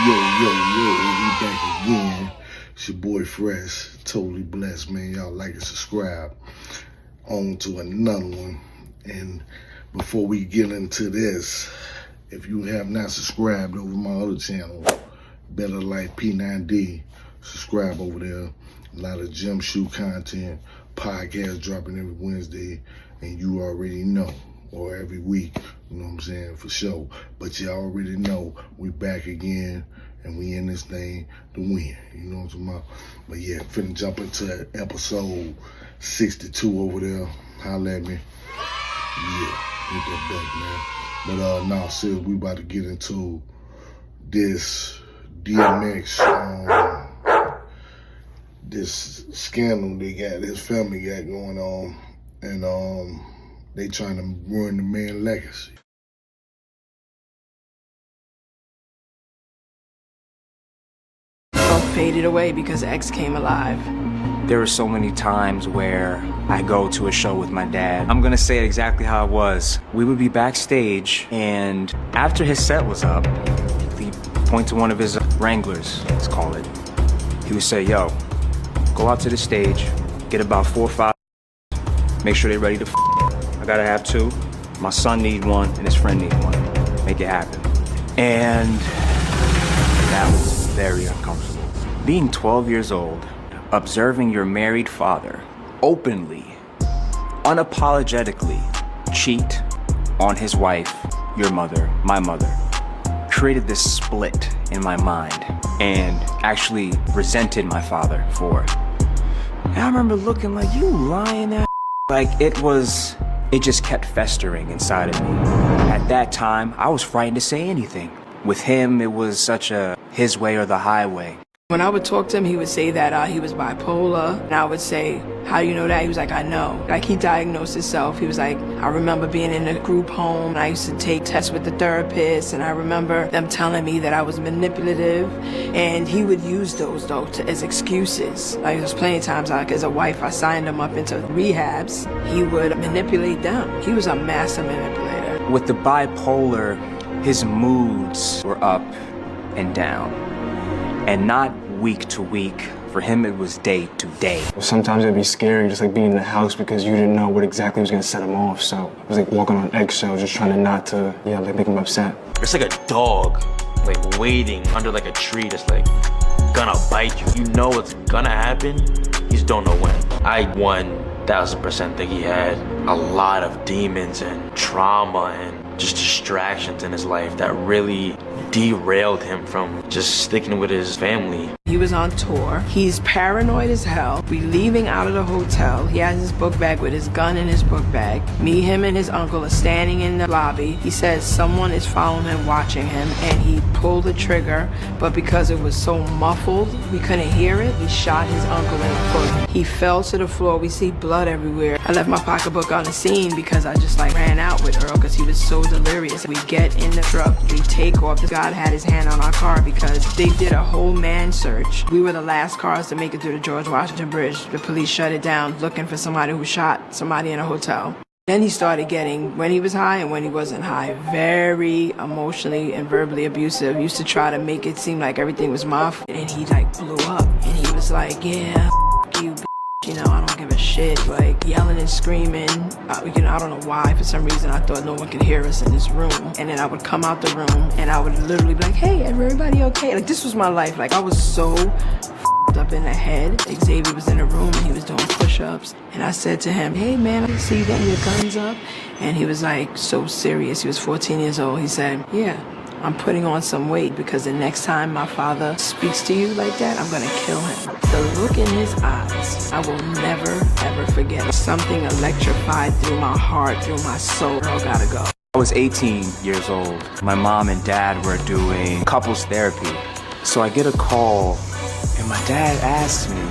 We back again. It's your boy Fresh, totally blessed, man. Y'all like and subscribe. On to another one. And before we get into this, if you have not subscribed over my other channel, Better Life P9D, subscribe over there. A lot of gym shoe content, podcast dropping every Wednesday, and you already know, or every week, you know what I'm saying, for sure. But you already know we back again, and we in this thing to win, you know what I'm talking about? But yeah, finna jump into episode 62 over there. Holla at me. Yeah, hit that button, man. But nah, sis, we about to get into this DMX, this scandal his family got going on, and they trying to ruin the man's legacy. Faded away because X came alive. There were so many times where I go to a show with my dad. I'm gonna say it exactly how it was. We would be backstage, and after his set was up, he'd point to one of his Wranglers, let's call it. He would say, yo, go out to the stage, get about 4 or 5, make sure they're ready to I gotta have 2. My son needs 1, and his friend needs 1. Make it happen. And that was very uncomfortable. Being 12 years old, observing your married father openly, unapologetically cheat on his wife, your mother, my mother, created this split in my mind and actually resented my father for it. And I remember looking like, you lying ass. Like it just kept festering inside of me. At that time, I was frightened to say anything. With him, it was such a his way or the highway. When I would talk to him, he would say that he was bipolar. And I would say, how do you know that? He was like, I know. Like, he diagnosed himself. He was like, I remember being in a group home. And I used to take tests with the therapist. And I remember them telling me that I was manipulative. And he would use those, though, as excuses. Like, there's plenty of times, as a wife, I signed him up into rehabs. He would manipulate them. He was a master manipulator. With the bipolar, his moods were up and down. And not week to week. For him, it was day to day. Sometimes it'd be scary just like being in the house because you didn't know what exactly was gonna set him off. So it was like walking on eggshells, just trying to not to, like make him upset. It's like a dog, like waiting under like a tree that's like gonna bite you. You know it's gonna happen, you just don't know when. I 1000% think he had a lot of demons and trauma and just distractions in his life that really derailed him from just sticking with his family. He was on tour. He's paranoid as hell. We leaving out of the hotel. He has his book bag with his gun in his book bag. Me, him, and his uncle are standing in the lobby. He says someone is following him, watching him, and he pulled the trigger, but because it was so muffled, we couldn't hear it. He shot his uncle in the foot. He fell to the floor. We see blood everywhere. I left my pocketbook on the scene because I just ran out with Earl because he was so delirious. We get in the truck. We take off. God had his hand on our car because they did a whole man search. We were the last cars to make it through the George Washington Bridge. The police shut it down looking for somebody who shot somebody in a hotel. Then he started getting, when he was high and when he wasn't high, very emotionally and verbally abusive. He used to try to make it seem like everything was my fault. And he blew up. And he was like, yeah, you, I don't give a shit. Like yelling and screaming. I don't know why. For some reason, I thought no one could hear us in this room. And then I would come out the room and I would literally be like, hey, everybody okay? Like this was my life. Like I was so up in the head. Xavier was in the room and he was doing push-ups. And I said to him, hey man, I see you getting your guns up. And he was like so serious. He was 14 years old. He said, yeah, I'm putting on some weight because the next time my father speaks to you like that, I'm gonna kill him. The look in his eyes, I will never ever forget. Something electrified through my heart, through my soul. Girl, gotta go. I was 18 years old. My mom and dad were doing couples therapy. So I get a call and my dad asked me,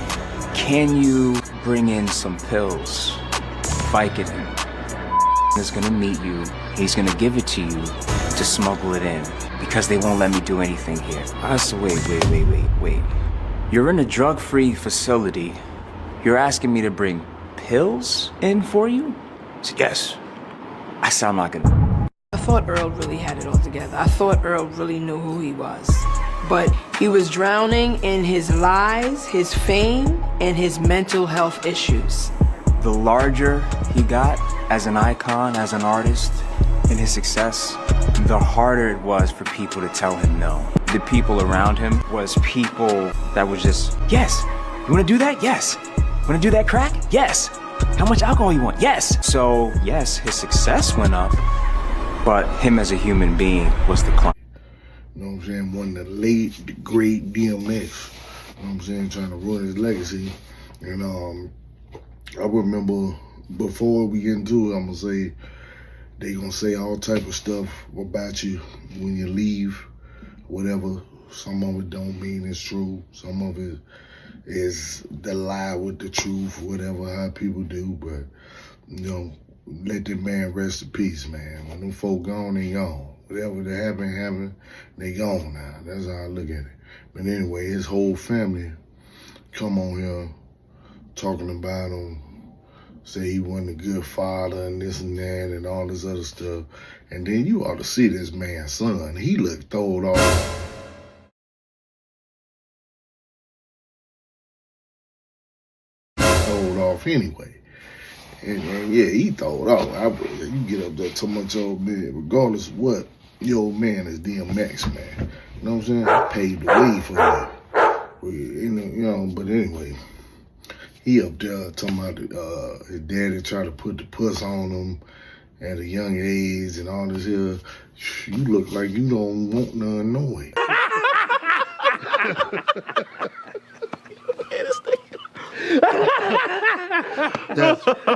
can you bring in some pills? Vicodin is gonna meet you. He's gonna give it to you to smuggle it in because they won't let me do anything here. I said, wait. You're in a drug-free facility. You're asking me to bring pills in for you? I said, yes. I said, I'm not gonna. I thought Earl really had it all together. I thought Earl really knew who he was. but he was drowning in his lies, his fame, and his mental health issues. The larger he got as an icon, as an artist, in his success, the harder it was for people to tell him no. The people around him was people that was just, yes, you wanna do that? Yes. Wanna do that crack? Yes. How much alcohol you want? Yes. So, yes, his success went up, but him as a human being was declining. You know what I'm saying? One of the late, the great DMX, you know what I'm saying, trying to ruin his legacy. And I remember before we get into it, I'm gonna say, they gonna say all type of stuff about you when you leave, whatever. Some of it don't mean it's true. Some of it is the lie with the truth, whatever, how people do. But, you know, let that man rest in peace, man. When them folk gone, they gone. Whatever that happened, they gone now. That's how I look at it. But anyway, his whole family come on here talking about him, say he wasn't a good father and this and that and all this other stuff. And then you ought to see this man's son. He looked throwed off. Throwed off anyway. And yeah, he throwed off. You get up there too much old man, regardless of what, your old man is DMX, man. You know what I'm saying? I paved the way for that. You know, but anyway, he up there talking about his daddy tried to put the puss on him at a young age and all this here. You look like you don't want none no way. That's funny.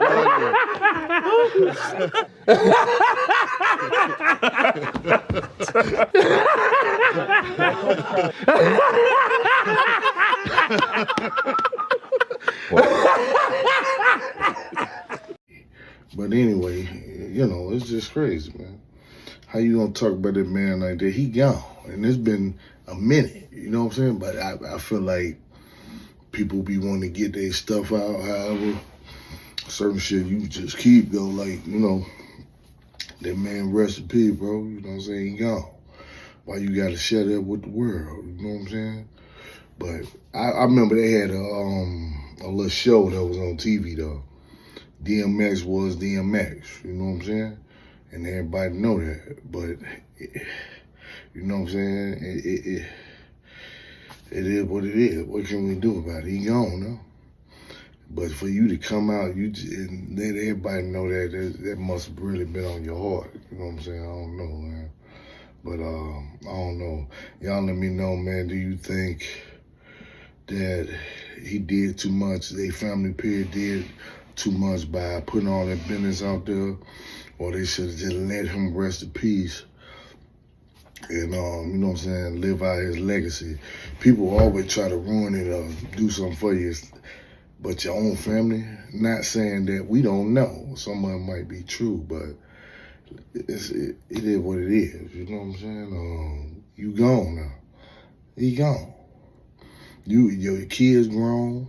But anyway, you know, it's just crazy, man. How you gonna talk about that man like that? He gone, and it's been a minute, you know what I'm saying? But I feel like people be wanting to get their stuff out, however, certain shit you just keep, though, like, you know, that man rest in peace, bro, you know what I'm saying? He gone. Why you gotta share that with the world, you know what I'm saying? But I remember they had a little show that was on TV, though. DMX was DMX, you know what I'm saying? And everybody know that, but, you know what I'm saying? It is what it is. What can we do about it? He gone, no? But for you to come out, and let everybody know that must have really been on your heart. You know what I'm saying? I don't know, man. But I don't know. Y'all let me know, man. Do you think that he did too much? They family period did too much by putting all that business out there, or they should have just let him rest in peace and, you know what I'm saying, live out his legacy. People always try to ruin it or do something for you, but your own family, not saying that we don't know. Some of it might be true, but it is what it is, you know what I'm saying? You gone now. He gone. Your kids grown.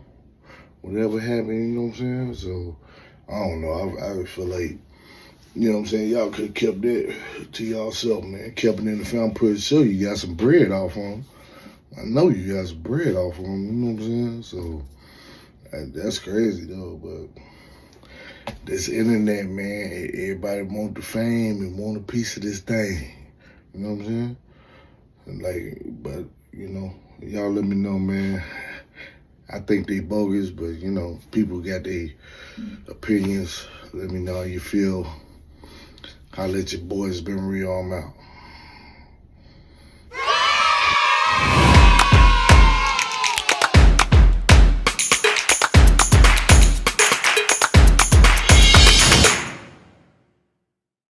Whatever happened, you know what I'm saying? So, I don't know. I feel like, you know what I'm saying, y'all could have kept that to y'allself, man. Kept it in the family. I'm pretty sure you got some bread off on him. I know you got some bread off on him, you know what I'm saying? So, that's crazy, though. But this internet, man, everybody want the fame and want a piece of this thing. You know what I'm saying? And like, but, you know, y'all let me know, man. I think they bogus, but, you know, people got their opinions. Let me know how you feel. Holla at your boys. It's been real. I'm out.